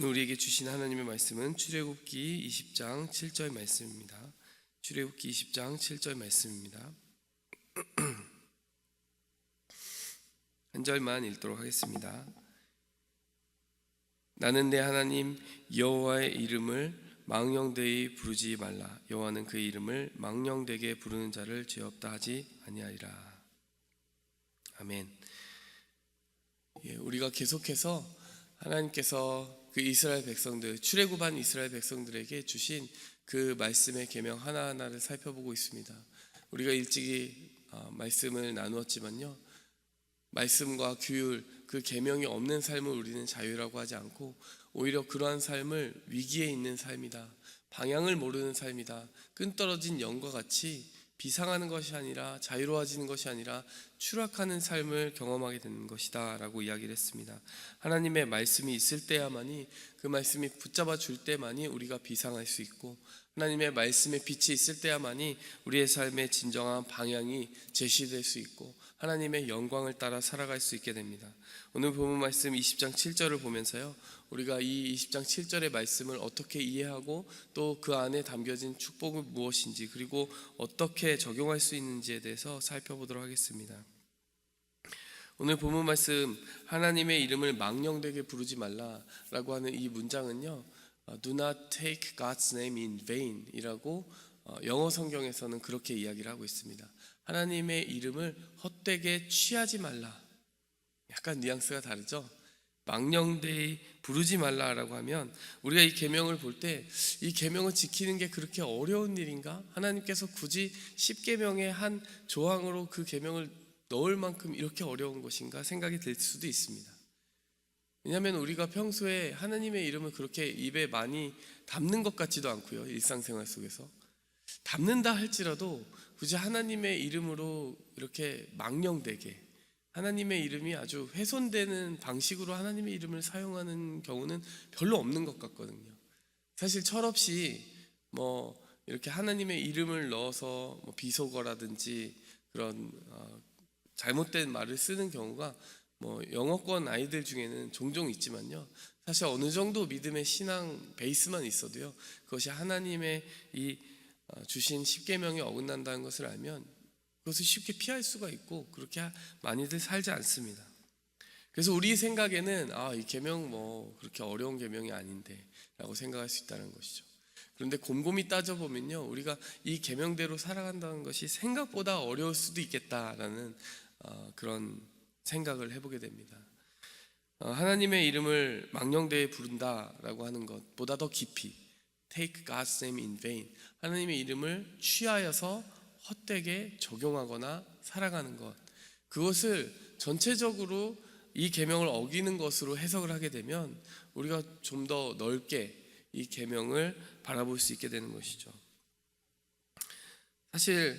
우리에게 주신 하나님의 말씀은 출애굽기 20장 7절 말씀입니다. 출애굽기 20장 7절 말씀입니다. 한 절만 읽도록 하겠습니다. 나는 내 하나님 여호와의 이름을 망령되이 부르지 말라. 여호와는 그 이름을 망령되게 부르는 자를 죄 없다 하지 아니하리라. 아멘. 우리가 계속해서 하나님께서 그 이스라엘 백성들, 출애굽한 이스라엘 백성들에게 주신 그 말씀의 계명 하나하나를 살펴보고 있습니다. 우리가 일찍이 말씀을 나누었지만요, 말씀과 규율, 그 계명이 없는 삶을 우리는 자유라고 하지 않고 오히려 그러한 삶을 위기에 있는 삶이다, 방향을 모르는 삶이다, 끈떨어진 영과 같이 비상하는 것이 아니라, 자유로워지는 것이 아니라 추락하는 삶을 경험하게 되는 것이다 라고 이야기를 했습니다. 하나님의 말씀이 있을 때야만이, 그 말씀이 붙잡아 줄 때만이 우리가 비상할 수 있고, 하나님의 말씀의 빛이 있을 때야만이 우리의 삶의 진정한 방향이 제시될 수 있고 하나님의 영광을 따라 살아갈 수 있게 됩니다. 오늘 본문 말씀 20장 7절을 보면서요, 우리가 이 20장 7절의 말씀을 어떻게 이해하고 또 그 안에 담겨진 축복은 무엇인지, 그리고 어떻게 적용할 수 있는지에 대해서 살펴보도록 하겠습니다. 오늘 본문 말씀, 하나님의 이름을 망령되게 부르지 말라라고 하는 이 문장은요, Do not take God's name in vain 이라고 영어 성경에서는 그렇게 이야기를 하고 있습니다. 하나님의 이름을 헛되게 취하지 말라. 약간 뉘앙스가 다르죠? 망령되이 부르지 말라라고 하면, 우리가 이 계명을 볼 때 이 계명을 지키는 게 그렇게 어려운 일인가? 하나님께서 굳이 10계명의 한 조항으로 그 계명을 넣을 만큼 이렇게 어려운 것인가 생각이 들 수도 있습니다. 왜냐하면 우리가 평소에 하나님의 이름을 그렇게 입에 많이 담는 것 같지도 않고요, 일상생활 속에서 담는다 할지라도 굳이 하나님의 이름으로 이렇게 망령되게, 하나님의 이름이 아주 훼손되는 방식으로 하나님의 이름을 사용하는 경우는 별로 없는 것 같거든요. 사실 철없이 이렇게 하나님의 이름을 넣어서 비속어라든지 그런 잘못된 말을 쓰는 경우가 영어권 아이들 중에는 종종 있지만요, 사실 어느 정도 믿음의 신앙 베이스만 있어도요, 그것이 하나님의 이 주신 10계명에 어긋난다는 것을 알면 그것을 쉽게 피할 수가 있고, 그렇게 많이들 살지 않습니다. 그래서 우리 생각에는 이 계명 그렇게 어려운 계명이 아닌데 라고 생각할 수 있다는 것이죠. 그런데 곰곰이 따져보면요, 우리가 이 계명대로 살아간다는 것이 생각보다 어려울 수도 있겠다라는 그런 생각을 해보게 됩니다. 하나님의 이름을 망령되이 부른다라고 하는 것보다 더 깊이 Take God's name in vain, 하나님의 이름을 취하여서 헛되게 적용하거나 살아가는 것, 그것을 전체적으로 이 계명을 어기는 것으로 해석을 하게 되면 우리가 좀 더 넓게 이 계명을 바라볼 수 있게 되는 것이죠. 사실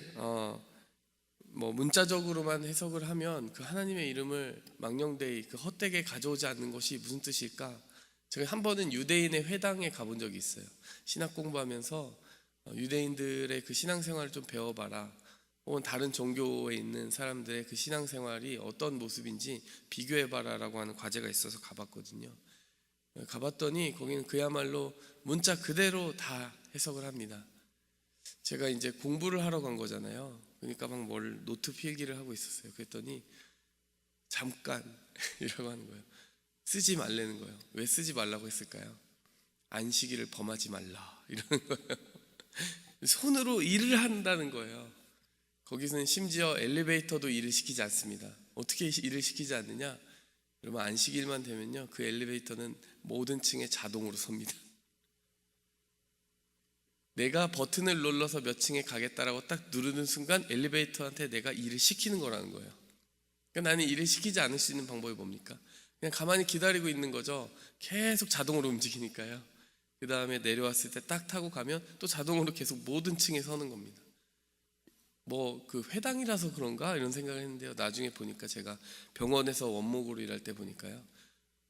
문자적으로만 해석을 하면 그 하나님의 이름을 망령되이, 그 헛되게 가져오지 않는 것이 무슨 뜻일까? 제가 한 번은 유대인의 회당에 가본 적이 있어요. 신학 공부하면서 유대인들의 그 신앙생활을 좀 배워봐라, 혹은 다른 종교에 있는 사람들의 그 신앙생활이 어떤 모습인지 비교해봐라 라고 하는 과제가 있어서 가봤거든요. 가봤더니 거기는 그야말로 문자 그대로 다 해석을 합니다. 제가 이제 공부를 하러 간 거잖아요. 그러니까 막 노트 필기를 하고 있었어요. 그랬더니 잠깐 이라고 하는 거예요. 쓰지 말라는 거예요. 왜 쓰지 말라고 했을까요? 안식일을 범하지 말라 이러는 거예요. 손으로 일을 한다는 거예요. 거기서는 심지어 엘리베이터도 일을 시키지 않습니다. 어떻게 일을 시키지 않느냐? 여러분, 안식일만 되면요, 그 엘리베이터는 모든 층에 자동으로 섭니다. 내가 버튼을 눌러서 몇 층에 가겠다라고 딱 누르는 순간 엘리베이터한테 내가 일을 시키는 거라는 거예요. 그러니까 나는 일을 시키지 않을 수 있는 방법이 뭡니까? 그냥 가만히 기다리고 있는 거죠. 계속 자동으로 움직이니까요. 그 다음에 내려왔을 때 딱 타고 가면 또 자동으로 계속 모든 층에 서는 겁니다. 그 회당이라서 그런가 이런 생각을 했는데요, 나중에 보니까 제가 병원에서 원목으로 일할 때 보니까요,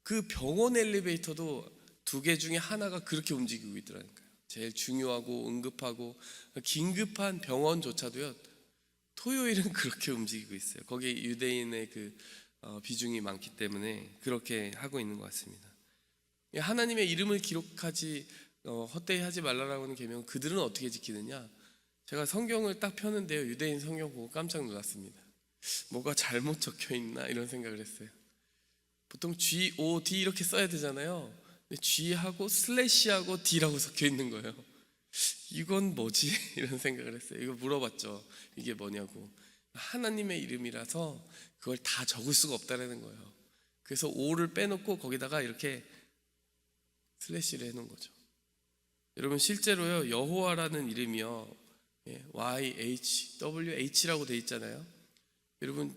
그 병원 엘리베이터도 2개 중에 하나가 그렇게 움직이고 있더라니까요. 제일 중요하고 응급하고 긴급한 병원조차도요, 토요일은 그렇게 움직이고 있어요. 거기에 유대인의 그 비중이 많기 때문에 그렇게 하고 있는 것 같습니다. 하나님의 이름을 기록하지 헛되이 하지 말라라고 하는 계명은 그들은 어떻게 지키느냐? 제가 성경을 딱 펴는데요, 유대인 성경 보고 깜짝 놀랐습니다. 뭐가 잘못 적혀 있나 이런 생각을 했어요. 보통 G-O-D 이렇게 써야 되잖아요. 근데 G하고 슬래시하고 D라고 적혀 있는 거예요. 이건 뭐지? 이런 생각을 했어요. 이거 물어봤죠. 이게 뭐냐고. 하나님의 이름이라서 그걸 다 적을 수가 없다라는 거예요. 그래서 O를 빼놓고 거기다가 이렇게 슬래시를 해놓은 거죠. 여러분 실제로요, 여호와라는 이름이요, YHWH라고 돼 있잖아요. 여러분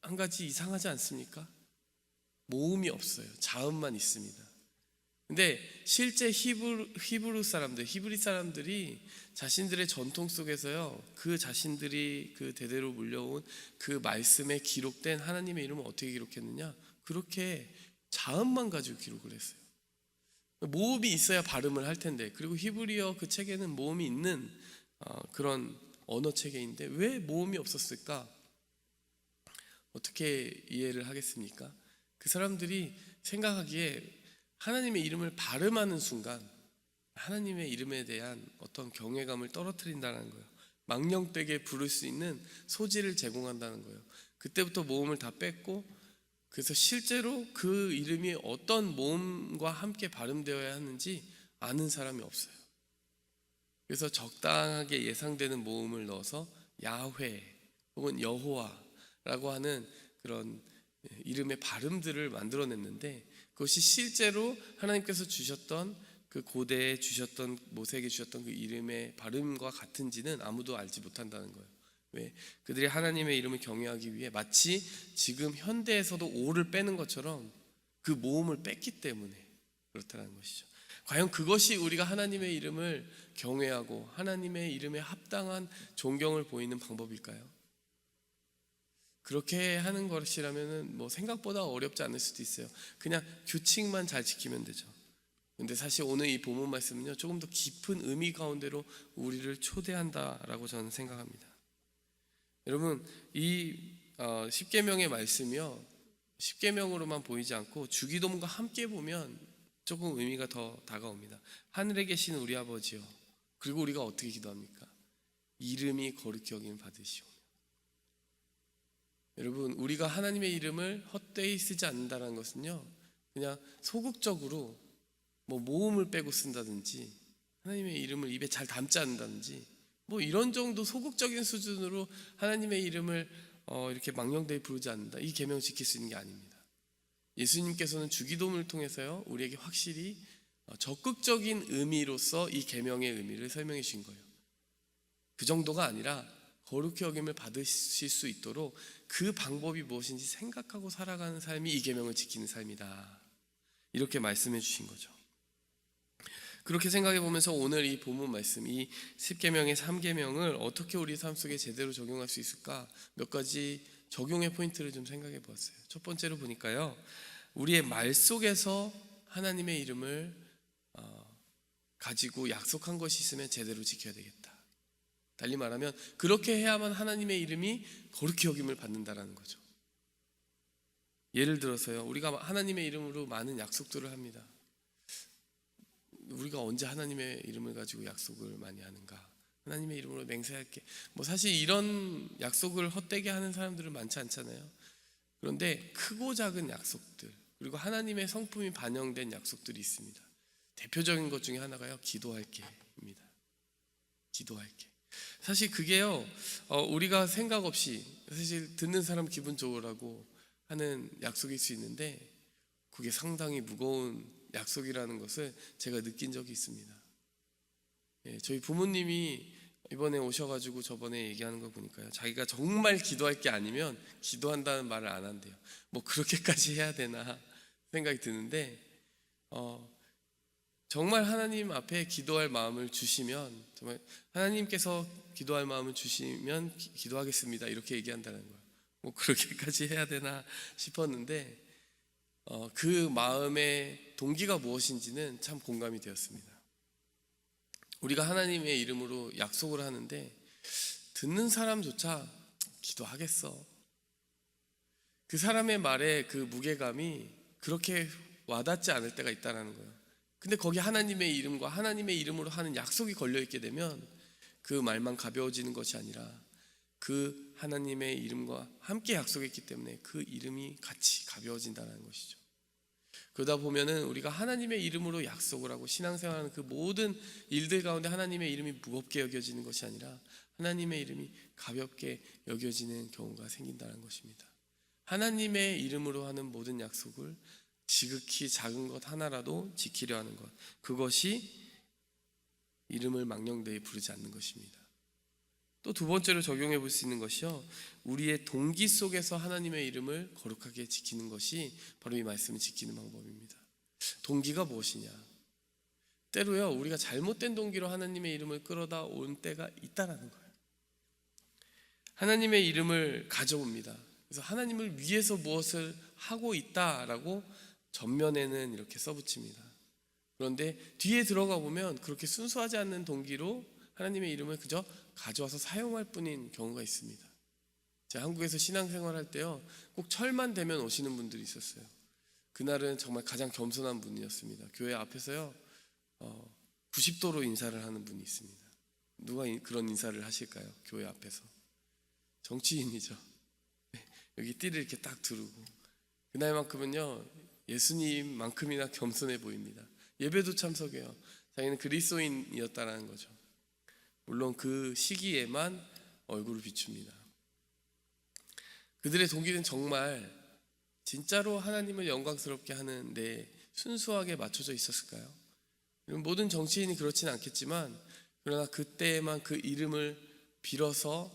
한 가지 이상하지 않습니까? 모음이 없어요. 자음만 있습니다. 근데 실제 히브리 사람들이 자신들의 전통 속에서요, 그 자신들이 그 대대로 물려온 그 말씀에 기록된 하나님의 이름을 어떻게 기록했느냐? 그렇게 자음만 가지고 기록을 했어요. 모음이 있어야 발음을 할 텐데, 그리고 히브리어 그 책에는 모음이 있는 그런 언어 체계인데 왜 모음이 없었을까? 어떻게 이해를 하겠습니까? 그 사람들이 생각하기에 하나님의 이름을 발음하는 순간 하나님의 이름에 대한 어떤 경외감을 떨어뜨린다는 거예요. 망령되게 부를 수 있는 소지를 제공한다는 거예요. 그때부터 모음을 다 뺐고, 그래서 실제로 그 이름이 어떤 모음과 함께 발음되어야 하는지 아는 사람이 없어요. 그래서 적당하게 예상되는 모음을 넣어서 야훼 혹은 여호와라고 하는 그런 이름의 발음들을 만들어냈는데, 그것이 실제로 하나님께서 주셨던 그 고대에 주셨던 모세에게 주셨던 그 이름의 발음과 같은지는 아무도 알지 못한다는 거예요. 왜? 그들이 하나님의 이름을 경외하기 위해 마치 지금 현대에서도 오를 빼는 것처럼 그 모음을 뺐기 때문에 그렇다는 것이죠. 과연 그것이 우리가 하나님의 이름을 경외하고 하나님의 이름에 합당한 존경을 보이는 방법일까요? 그렇게 하는 것이라면 뭐 생각보다 어렵지 않을 수도 있어요. 그냥 규칙만 잘 지키면 되죠. 근데 사실 오늘 이 본문 말씀은요, 조금 더 깊은 의미 가운데로 우리를 초대한다라고 저는 생각합니다. 여러분, 이 십계명의 말씀이요, 십계명으로만 보이지 않고 주기도문과 함께 보면 조금 의미가 더 다가옵니다. 하늘에 계신 우리 아버지요, 그리고 우리가 어떻게 기도합니까? 이름이 거룩히 여김을 받으시오. 여러분, 우리가 하나님의 이름을 헛되이 쓰지 않는다는 것은요, 그냥 소극적으로 뭐 모음을 빼고 쓴다든지 하나님의 이름을 입에 잘 담지 않는다든지 뭐 이런 정도 소극적인 수준으로 하나님의 이름을 이렇게 망령되이 부르지 않는다, 이 계명 지킬 수 있는 게 아닙니다. 예수님께서는 주기도문을 통해서요, 우리에게 확실히 적극적인 의미로서 이 계명의 의미를 설명해 주신 거예요. 그 정도가 아니라 거룩히 여김을 받으실 수 있도록 그 방법이 무엇인지 생각하고 살아가는 삶이 이 계명을 지키는 삶이다, 이렇게 말씀해 주신 거죠. 그렇게 생각해 보면서 오늘 이 본문 말씀, 이 10계명의 3계명을 어떻게 우리 삶 속에 제대로 적용할 수 있을까, 몇 가지 적용의 포인트를 좀 생각해 보았어요. 첫 번째로 보니까요, 우리의 말 속에서 하나님의 이름을 가지고 약속한 것이 있으면 제대로 지켜야 되겠다. 달리 말하면 그렇게 해야만 하나님의 이름이 거룩히 여김을 받는다라는 거죠. 예를 들어서요, 우리가 하나님의 이름으로 많은 약속들을 합니다. 우리가 언제 하나님의 이름을 가지고 약속을 많이 하는가? 하나님의 이름으로 맹세할게. 뭐 사실 이런 약속을 헛되게 하는 사람들은 많지 않잖아요. 그런데 크고 작은 약속들, 그리고 하나님의 성품이 반영된 약속들이 있습니다. 대표적인 것 중에 하나가요, 기도할게입니다. 기도할게. 사실 그게요, 우리가 생각 없이 사실 듣는 사람 기분 좋으라고 하는 약속일 수 있는데 그게 상당히 무거운 약속이라는 것을 제가 느낀 적이 있습니다. 저희 부모님이 이번에 오셔가지고 저번에 얘기하는 거 보니까요, 자기가 정말 기도할 게 아니면 기도한다는 말을 안 한대요. 뭐 그렇게까지 해야 되나 생각이 드는데, 정말 하나님 앞에 기도할 마음을 주시면, 정말 하나님께서 기도할 마음을 주시면 기도하겠습니다, 이렇게 얘기한다는 거예요. 뭐 그렇게까지 해야 되나 싶었는데 그 마음의 동기가 무엇인지는 참 공감이 되었습니다. 우리가 하나님의 이름으로 약속을 하는데 듣는 사람조차 기도하겠어, 그 사람의 말에 그 무게감이 그렇게 와닿지 않을 때가 있다라는 거예요. 근데 거기 하나님의 이름과 하나님의 이름으로 하는 약속이 걸려 있게 되면 그 말만 가벼워지는 것이 아니라 그 하나님의 이름과 함께 약속했기 때문에 그 이름이 같이 가벼워진다는 것이죠. 그러다 보면은 우리가 하나님의 이름으로 약속을 하고 신앙생활하는 그 모든 일들 가운데 하나님의 이름이 무겁게 여겨지는 것이 아니라 하나님의 이름이 가볍게 여겨지는 경우가 생긴다는 것입니다. 하나님의 이름으로 하는 모든 약속을 지극히 작은 것 하나라도 지키려 하는 것, 그것이 이름을 망령되이 부르지 않는 것입니다. 또 두 번째로 적용해 볼 수 있는 것이요, 우리의 동기 속에서 하나님의 이름을 거룩하게 지키는 것이 바로 이 말씀을 지키는 방법입니다. 동기가 무엇이냐? 때로요, 우리가 잘못된 동기로 하나님의 이름을 끌어다 온 때가 있다라는 거예요. 하나님의 이름을 가져옵니다. 그래서 하나님을 위해서 무엇을 하고 있다라고 전면에는 이렇게 써붙입니다. 그런데 뒤에 들어가 보면 그렇게 순수하지 않는 동기로 하나님의 이름을 그저 가져와서 사용할 뿐인 경우가 있습니다. 제가 한국에서 신앙생활 할 때요, 꼭 철만 되면 오시는 분들이 있었어요. 그날은 정말 가장 겸손한 분이었습니다. 교회 앞에서요 90도로 인사를 하는 분이 있습니다. 누가 그런 인사를 하실까요? 교회 앞에서. 정치인이죠. 여기 띠를 이렇게 딱 두르고, 그날만큼은요 예수님만큼이나 겸손해 보입니다. 예배도 참석해요. 자기는 그리스도인이었다라는 거죠. 물론 그 시기에만 얼굴을 비춥니다. 그들의 동기는 정말 진짜로 하나님을 영광스럽게 하는 데 순수하게 맞춰져 있었을까요? 모든 정치인이 그렇지는 않겠지만, 그러나 그때에만 그 이름을 빌어서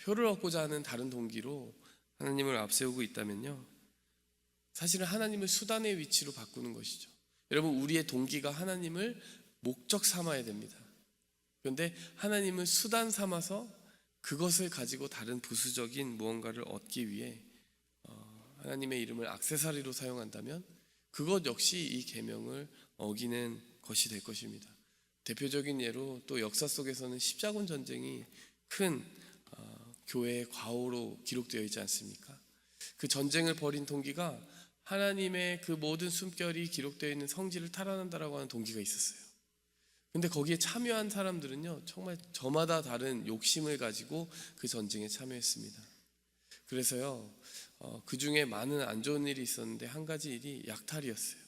표를 얻고자 하는 다른 동기로 하나님을 앞세우고 있다면요, 사실은 하나님을 수단의 위치로 바꾸는 것이죠. 여러분, 우리의 동기가 하나님을 목적 삼아야 됩니다. 그런데 하나님을 수단 삼아서 그것을 가지고 다른 부수적인 무언가를 얻기 위해 하나님의 이름을 액세서리로 사용한다면 그것 역시 이 계명을 어기는 것이 될 것입니다. 대표적인 예로 또 역사 속에서는 십자군 전쟁이 큰 교회의 과오로 기록되어 있지 않습니까? 그 전쟁을 벌인 동기가 하나님의 그 모든 숨결이 기록되어 있는 성지를 탈환한다라고 하는 동기가 있었어요. 근데 거기에 참여한 사람들은요, 정말 저마다 다른 욕심을 가지고 그 전쟁에 참여했습니다. 그래서요, 그 중에 많은 안 좋은 일이 있었는데 한 가지 일이 약탈이었어요.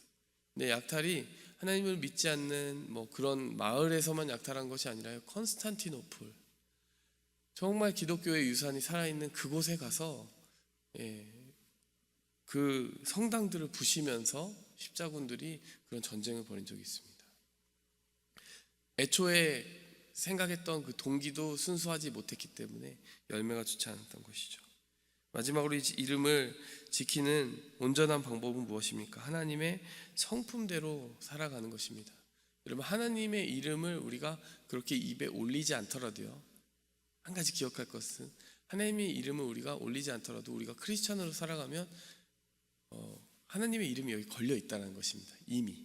근데 약탈이 하나님을 믿지 않는 그런 마을에서만 약탈한 것이 아니라요, 컨스탄티노플, 정말 기독교의 유산이 살아있는 그곳에 가서 그 성당들을 부시면서 십자군들이 그런 전쟁을 벌인 적이 있습니다. 애초에 생각했던 그 동기도 순수하지 못했기 때문에 열매가 좋지 않았던 것이죠. 마지막으로 이 이름을 지키는 온전한 방법은 무엇입니까? 하나님의 성품대로 살아가는 것입니다. 여러분, 하나님의 이름을 우리가 그렇게 입에 올리지 않더라도요, 한 가지 기억할 것은 하나님의 이름을 우리가 올리지 않더라도 우리가 크리스찬으로 살아가면 하나님의 이름이 여기 걸려 있다는 것입니다. 이미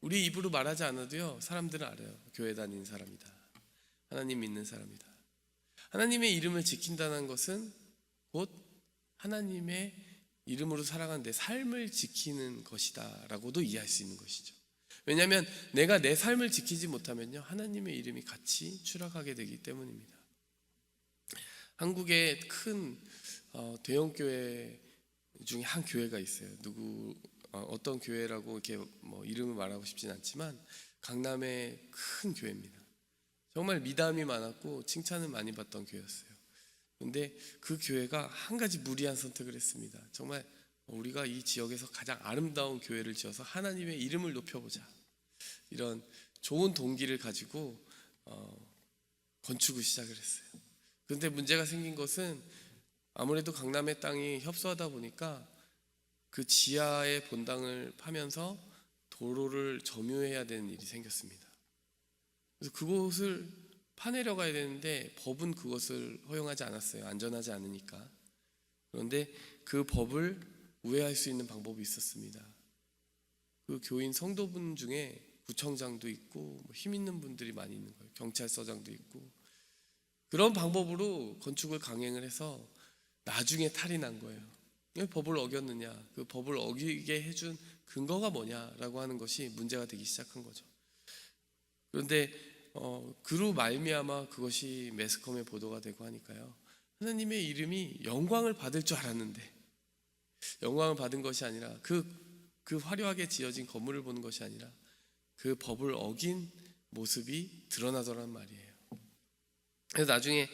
우리 입으로 말하지 않아도요, 사람들은 알아요. 교회 다니는 사람이다, 하나님 믿는 사람이다. 하나님의 이름을 지킨다는 것은 곧 하나님의 이름으로 살아가는 내 삶을 지키는 것이다 라고도 이해할 수 있는 것이죠. 왜냐하면 내가 내 삶을 지키지 못하면요, 하나님의 이름이 같이 추락하게 되기 때문입니다. 한국의 큰 대형 교회 중에 한 교회가 있어요. 어떤 교회라고 이렇게 이름을 말하고 싶진 않지만 강남의 큰 교회입니다. 정말 미담이 많았고 칭찬을 많이 받던 교회였어요. 그런데 그 교회가 한 가지 무리한 선택을 했습니다. 정말 우리가 이 지역에서 가장 아름다운 교회를 지어서 하나님의 이름을 높여보자, 이런 좋은 동기를 가지고 건축을 시작을 했어요. 그런데 문제가 생긴 것은 아무래도 강남의 땅이 협소하다 보니까 그 지하의 본당을 파면서 도로를 점유해야 되는 일이 생겼습니다. 그래서 그곳을 파내려 가야 되는데 법은 그것을 허용하지 않았어요. 안전하지 않으니까. 그런데 그 법을 우회할 수 있는 방법이 있었습니다. 그 교인 성도분 중에 구청장도 있고 힘 있는 분들이 많이 있는 거예요. 경찰서장도 있고. 그런 방법으로 건축을 강행을 해서 나중에 탈이 난 거예요. 왜 법을 어겼느냐, 그 법을 어기게 해준 근거가 뭐냐라고 하는 것이 문제가 되기 시작한 거죠. 그런데 그로 말미암아 그것이 매스컴에 보도가 되고 하니까요, 하나님의 이름이 영광을 받을 줄 알았는데 영광을 받은 것이 아니라 그 화려하게 지어진 건물을 보는 것이 아니라 그 법을 어긴 모습이 드러나더란 말이에요. 그래서 나중에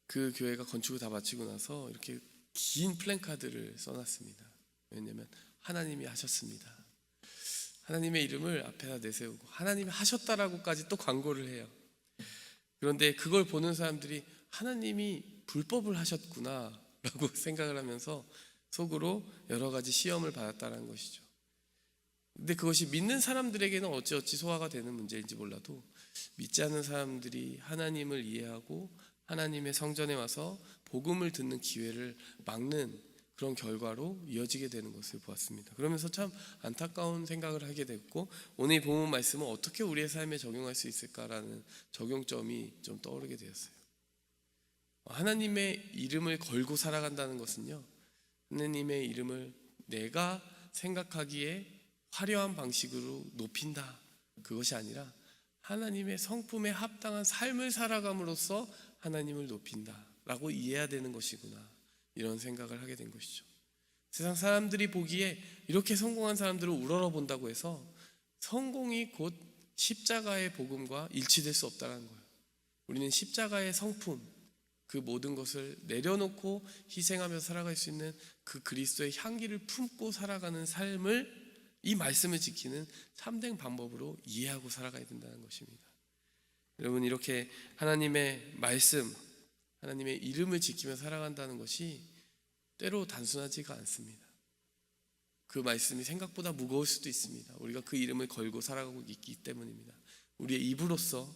그 교회가 건축을 다 마치고 나서 이렇게 긴 플랜카드를 써놨습니다. 왜냐하면 하나님이 하셨습니다. 하나님의 이름을 앞에다 내세우고 하나님이 하셨다라고까지 또 광고를 해요. 그런데 그걸 보는 사람들이 하나님이 불법을 하셨구나 라고 생각을 하면서 속으로 여러 가지 시험을 받았다는 것이죠. 근데 그것이 믿는 사람들에게는 어찌어찌 소화가 되는 문제인지 몰라도 믿지 않는 사람들이 하나님을 이해하고 하나님의 성전에 와서 복음을 듣는 기회를 막는 그런 결과로 이어지게 되는 것을 보았습니다. 그러면서 참 안타까운 생각을 하게 됐고, 오늘 이 본문 말씀은 어떻게 우리의 삶에 적용할 수 있을까라는 적용점이 좀 떠오르게 되었어요. 하나님의 이름을 걸고 살아간다는 것은요, 하나님의 이름을 내가 생각하기에 화려한 방식으로 높인다, 그것이 아니라 하나님의 성품에 합당한 삶을 살아감으로써 하나님을 높인다라고 이해해야 되는 것이구나, 이런 생각을 하게 된 것이죠. 세상 사람들이 보기에 이렇게 성공한 사람들을 우러러본다고 해서 성공이 곧 십자가의 복음과 일치될 수 없다는 거예요. 우리는 십자가의 성품, 그 모든 것을 내려놓고 희생하며 살아갈 수 있는 그 그리스도의 향기를 품고 살아가는 삶을, 이 말씀을 지키는 참된 방법으로 이해하고 살아가야 된다는 것입니다. 여러분, 이렇게 하나님의 말씀, 하나님의 이름을 지키며 살아간다는 것이 때로 단순하지가 않습니다. 그 말씀이 생각보다 무거울 수도 있습니다. 우리가 그 이름을 걸고 살아가고 있기 때문입니다. 우리의 입으로서,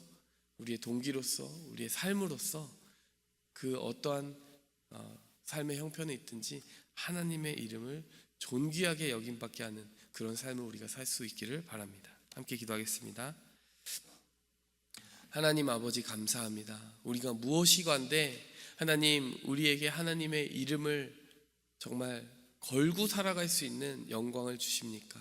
우리의 동기로서, 우리의 삶으로서 그 어떠한 삶의 형편에 있든지 하나님의 이름을 존귀하게 여김받게 하는 그런 삶을 우리가 살 수 있기를 바랍니다. 함께 기도하겠습니다. 하나님 아버지, 감사합니다. 우리가 무엇이건데 하나님, 우리에게 하나님의 이름을 정말 걸고 살아갈 수 있는 영광을 주십니까?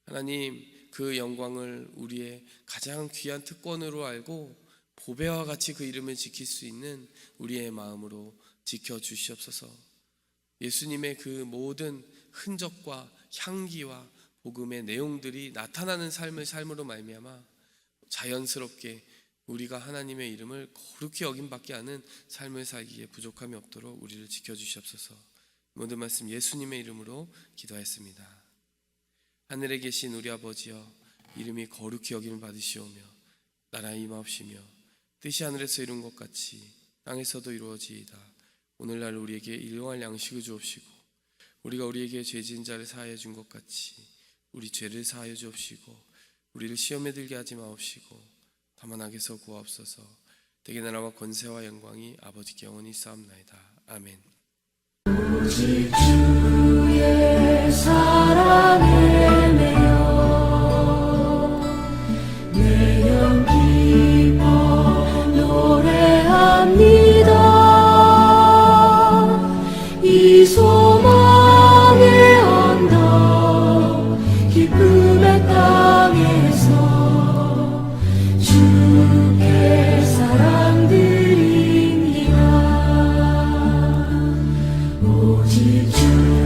하나님, 그 영광을 우리의 가장 귀한 특권으로 알고 보배와 같이 그 이름을 지킬 수 있는 우리의 마음으로 지켜주시옵소서. 예수님의 그 모든 흔적과 향기와 복음의 내용들이 나타나는 삶으로 말미암아 자연스럽게 우리가 하나님의 이름을 거룩히 여김받게 하는 삶을 살기에 부족함이 없도록 우리를 지켜주시옵소서. 모든 말씀 예수님의 이름으로 기도하였습니다. 하늘에 계신 우리 아버지여, 이름이 거룩히 여김을 받으시오며 나라에 임하옵시며 뜻이 하늘에서 이룬 것 같이 땅에서도 이루어지이다. 오늘날 우리에게 일용할 양식을 주옵시고 우리가 우리에게 죄 지은 자를 사하여 준 것 같이 우리 죄를 사하여 주옵시고 우리를 시험에 들게 하지 마옵시고 다만 악에서 구하옵소서. 대개 나라와 권세와 영광이 아버지께 영원히 싸움나이다. 아멘. 오직 주의 사랑에 매여 내 영 기뻐 노래합니다. 이 소망의 언덕 기쁨의 땅에서 주께 사랑드립니다. 오직 주